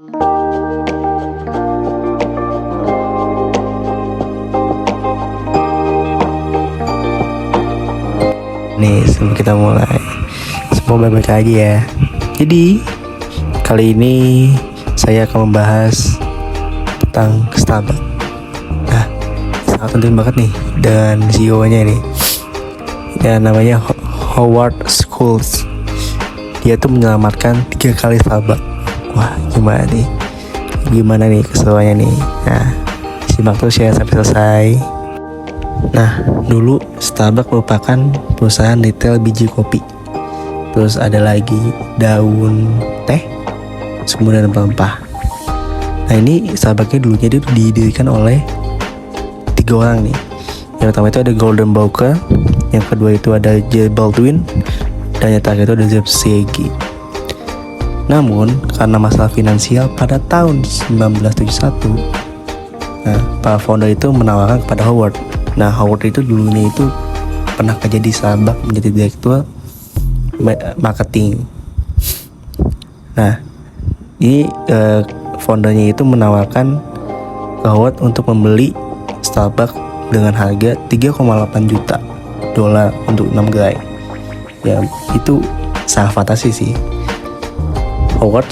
Nih, sebelum kita mulai, semua baik-baik aja ya. Jadi, kali ini saya akan membahas tentang Starbucks. Nah, sangat penting banget nih dengan CEO-nya nih, yang namanya Howard Schultz. Dia tuh menyelamatkan 3 kali Starbucks. Wah, gimana nih keseruannya nih. Nah, simak terus ya sampai selesai. Nah, dulu Starbucks merupakan perusahaan retail biji kopi. Terus ada lagi daun teh, kemudian rempah-rempah. Nah, ini Starbucksnya dulunya itu didirikan oleh 3 orang nih. Yang pertama itu ada Gordon Bowker, yang kedua itu ada J. Baldwin, dan yang terakhir itu ada Zeb Seegi. Namun, karena masalah finansial pada tahun 1971, para founder itu menawarkan kepada Howard. Nah, Howard itu dulunya itu pernah kerja di Starbucks menjadi direktur marketing. Nah, ini foundernya itu menawarkan ke Howard untuk membeli Starbucks dengan harga 3,8 juta dolar untuk 6 gerai. Ya, itu sangat fantasi sih. Howard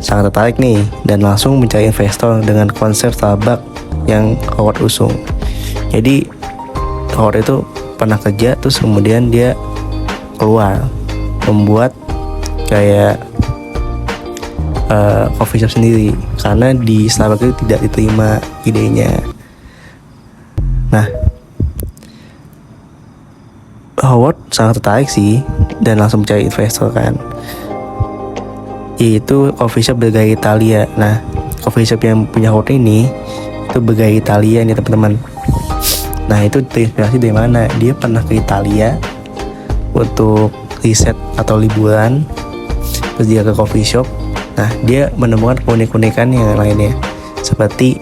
sangat tertarik nih dan langsung mencari investor dengan konsep Starbucks yang Howard usung. Jadi Howard itu pernah kerja, terus kemudian dia keluar membuat kayak coffee shop sendiri karena di Starbucks itu tidak diterima idenya. Nah, Howard sangat tertarik sih dan langsung mencari investor kan, yaitu coffee shop bergaya Italia. Nah, coffee shop yang punya Howard ini itu bergaya Italia nih teman-teman. Nah, itu terinspirasi dari mana? Dia pernah ke Italia untuk riset atau liburan, terus dia ke coffee shop. Nah, dia menemukan keunikan yang lainnya, seperti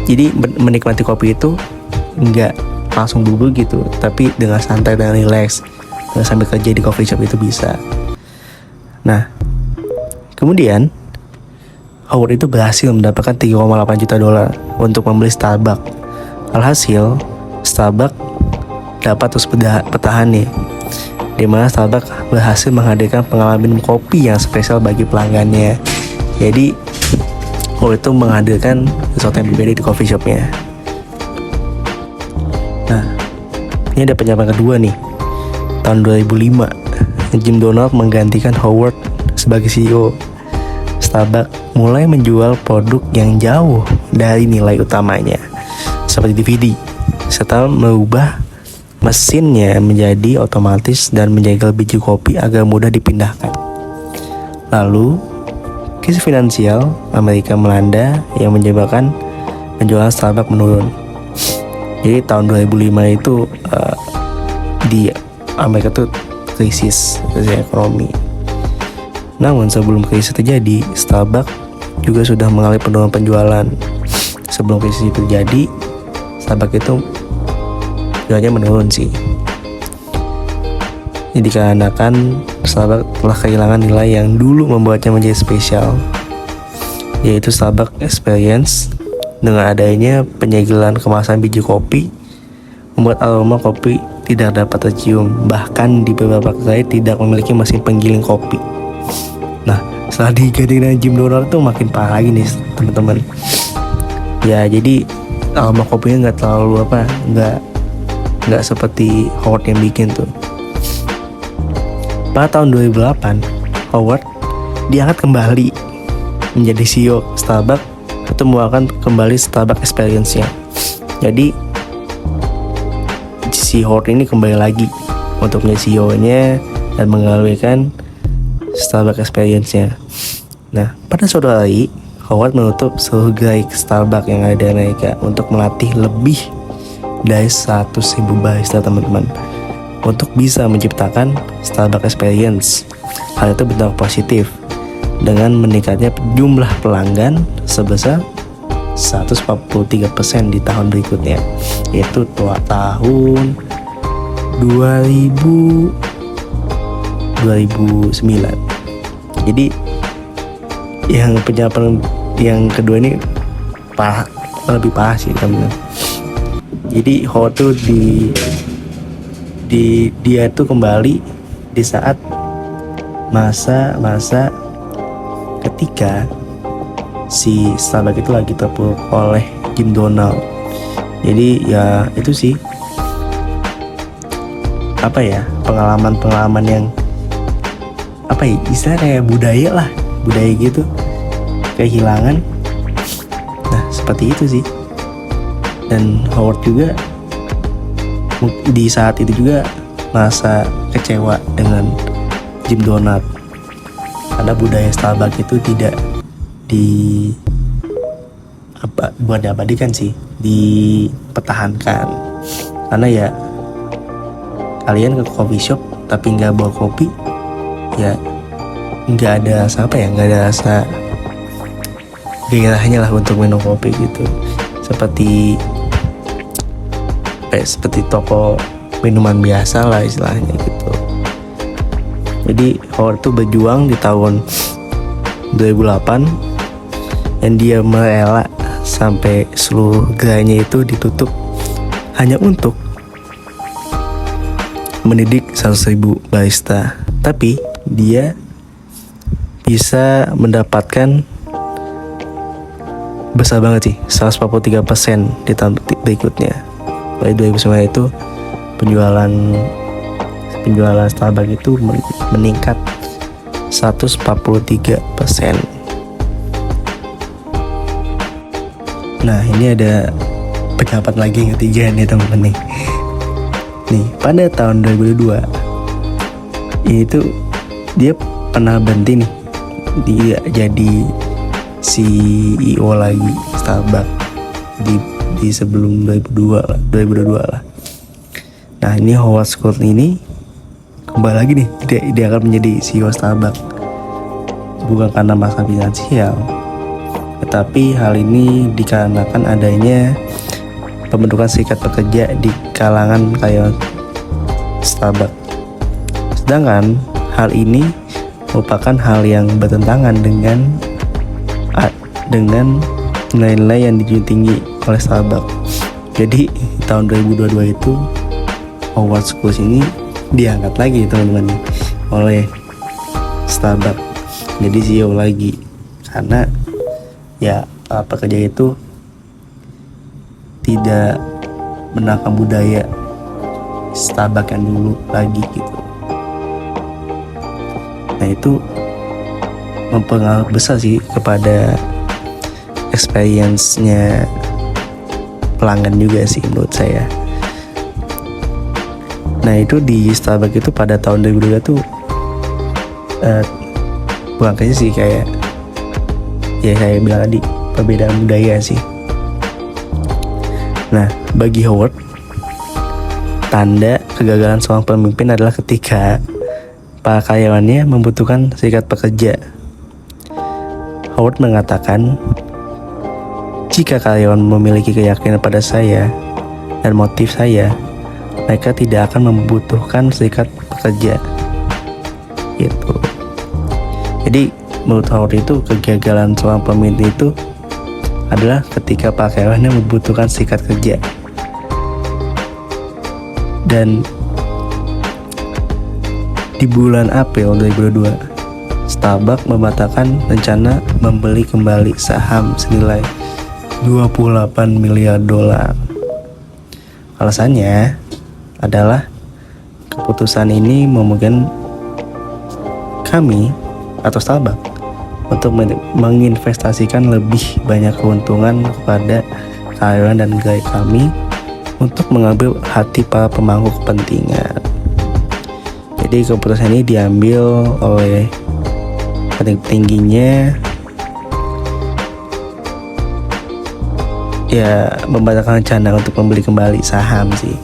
jadi menikmati kopi itu nggak langsung bubuk gitu, tapi dengan santai dan relax, sambil kerja di coffee shop itu bisa. Nah, kemudian Howard itu berhasil mendapatkan 3,8 juta dolar untuk membeli Starbucks. Alhasil, Starbucks dapat terus bertahan nih, di mana Starbucks berhasil menghadirkan pengalaman minum kopi yang spesial bagi pelanggannya. Jadi, Howard itu menghadirkan sesuatu yang berbeda di coffee shopnya. Nah, ini ada penyampan kedua nih. Tahun 2005, Jim Donald menggantikan Howard sebagai CEO. Starbucks mulai menjual produk yang jauh dari nilai utamanya, seperti DVD, serta merubah mesinnya menjadi otomatis dan menjaga biji kopi agar mudah dipindahkan. Lalu, krisis finansial Amerika melanda yang menyebabkan penjualan Starbucks menurun. Jadi tahun 2005 itu di Amerika tuh krisis ekonomi. Namun sebelum krisis terjadi, Starbucks juga sudah mengalami penurunan penjualan. Sebelum krisis itu terjadi, Starbucks itu jualnya menurun sih. Jadi dikarenakan Starbucks telah kehilangan nilai yang dulu membuatnya menjadi spesial, yaitu Starbucks Experience. Dengan adanya penyegelan kemasan biji kopi, membuat aroma kopi tidak dapat tercium. Bahkan di beberapa kedai tidak memiliki mesin penggiling kopi. Nah, setelah diganti dengan Jim Donald tuh makin parah lagi nih teman-teman. Ya, jadi aroma kopinya nggak terlalu nggak seperti Howard yang bikin tuh. Pada tahun 2008, Howard diangkat kembali menjadi CEO Starbucks untuk membawakan kembali Starbucks Experience-nya. Jadi si Howard ini kembali lagi untuk menjadi CEO-nya dan menggalakkan Starbucks Experience-nya. Nah, pada suatu hari, Howard menutup seluruh gerai Starbucks yang ada di Amerika untuk melatih lebih dari 100.000 barista teman-teman untuk bisa menciptakan Starbucks Experience. Hal itu berdampak positif dengan meningkatnya jumlah pelanggan sebesar 143% di tahun berikutnya, yaitu tahun 2009. Jadi Yang penyadapan yang kedua ini parah, lebih parah sih teman. Jadi Howard tuh dia tuh kembali di saat masa ketika si Starbuck itu lagi terpuruk oleh Jim Donald. Jadi ya itu sih apa ya, pengalaman yang apa ya, istilah kayak budaya gitu, kehilangan. Nah seperti itu sih. Dan Howard juga di saat itu juga merasa kecewa dengan Jim Donald karena budaya Starbuck itu tidak buat diabadikan sih, dipertahankan. Karena ya kalian ke coffee shop tapi nggak bawa kopi, ya nggak ada rasa gairahnya lah untuk minum kopi gitu. Seperti toko minuman biasa lah istilahnya gitu. Jadi Howard tuh berjuang di tahun 2008 dan dia merela sampai seluruh gerainya itu ditutup hanya untuk mendidik 100.000 barista. Tapi dia bisa mendapatkan besar banget sih, 143% di tahun berikutnya. Pada 2009 itu penjualan Starbucks itu meningkat 143%. Nah ini ada pendapat lagi yang ketiga nih teman-teman nih. Pada tahun 2002 itu dia pernah berhenti nih, dia jadi CEO lagi Starbucks di sebelum 2022 lah. Nah ini Howard Schultz ini kembali lagi nih, dia akan menjadi CEO Starbucks, bukan karena masalah finansial, tetapi hal ini dikarenakan adanya pembentukan serikat pekerja di kalangan karyawan Starbucks. Sedangkan hal ini merupakan hal yang bertentangan dengan nilai-nilai yang dijunjung tinggi oleh Starbucks. Jadi tahun 2022 itu Howard Schultz ini diangkat lagi teman-teman oleh Starbucks jadi CEO lagi, karena ya pekerja itu tidak menangkap budaya Starbucks yang dulu lagi gitu. Nah itu mempengaruhi besar sih kepada experience-nya pelanggan juga sih menurut saya. Nah itu di Starbucks itu pada tahun 2002 tuh bukan kayaknya sih, kayak bilang tadi, perbedaan budaya sih. Nah bagi Howard, tanda kegagalan seorang pemimpin adalah ketika para karyawannya membutuhkan serikat pekerja. Howard mengatakan, jika karyawan memiliki keyakinan pada saya dan motif saya, mereka tidak akan membutuhkan serikat pekerja gitu. Jadi menurut Howard itu kegagalan seorang pemimpin itu adalah ketika para karyawannya membutuhkan serikat kerja. Dan di bulan April 2022, Starbucks membatalkan rencana membeli kembali saham senilai $28 miliar. Alasannya adalah keputusan ini memungkinkan kami atau Starbucks untuk menginvestasikan lebih banyak keuntungan kepada karyawan dan gaya kami untuk mengambil hati para pemangku kepentingan. Jadi keputusan ini diambil oleh tingginya ya, membatalkan rencana untuk membeli kembali saham sih.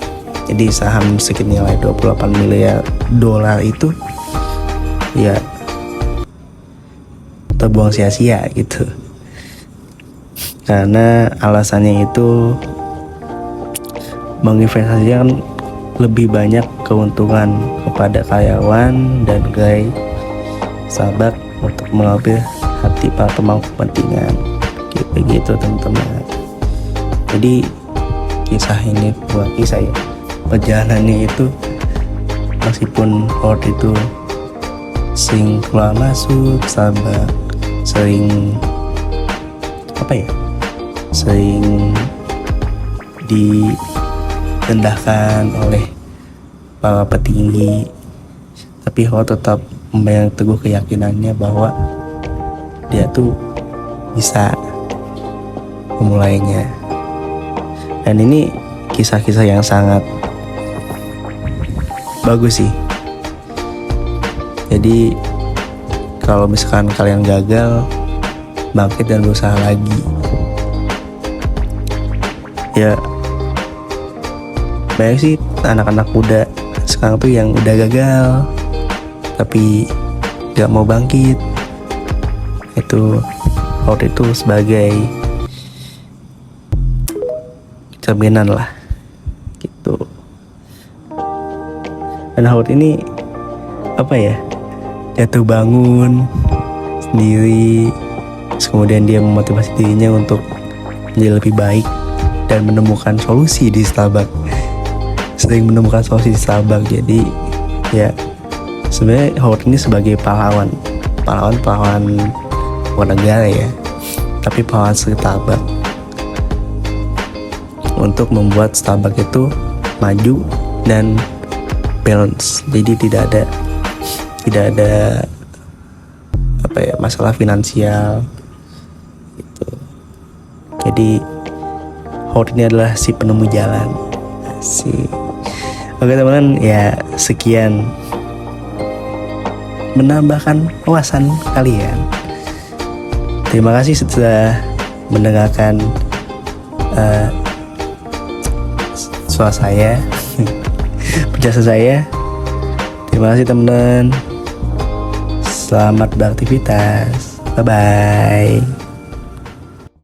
Jadi saham senilai $28 miliar itu ya terbuang sia-sia gitu, karena alasannya itu menginvestasikan lebih banyak keuntungan kepada karyawan dan gaya Starbucks untuk mengambil hati para pemangku kepentingan. Begitu teman-teman. Jadi kisah ini buat kisah ya, perjalanannya itu meskipun Howard itu sering keluar masuk Starbucks, sering sering direndahkan oleh para petinggi, tapi Howard tetap memegang teguh keyakinannya bahwa dia tuh bisa memulainya. Dan ini kisah-kisah yang sangat bagus sih. Jadi kalau misalkan kalian gagal, bangkit dan berusaha lagi. Ya banyak sih anak-anak muda sekarang tuh yang udah gagal tapi gak mau bangkit. Itu Howard itu sebagai cerminan lah gitu. Dan Howard ini jatuh bangun sendiri, terus kemudian dia memotivasi dirinya untuk menjadi lebih baik dan menemukan solusi di Starbucks. Sering menemukan solusi di Starbucks. Jadi ya sebenarnya Howard ini sebagai pahlawan bukan negara ya, tapi pahlawan Starbucks untuk membuat Starbucks itu maju dan balance. Jadi tidak ada masalah finansial gitu. Jadi Howard ini adalah si penemu jalan. Oke teman-teman, ya sekian menambahkan wawasan kalian. Terima kasih sudah mendengarkan suara saya, penjelasan saya. Terima kasih teman-teman. Selamat beraktivitas. Bye bye.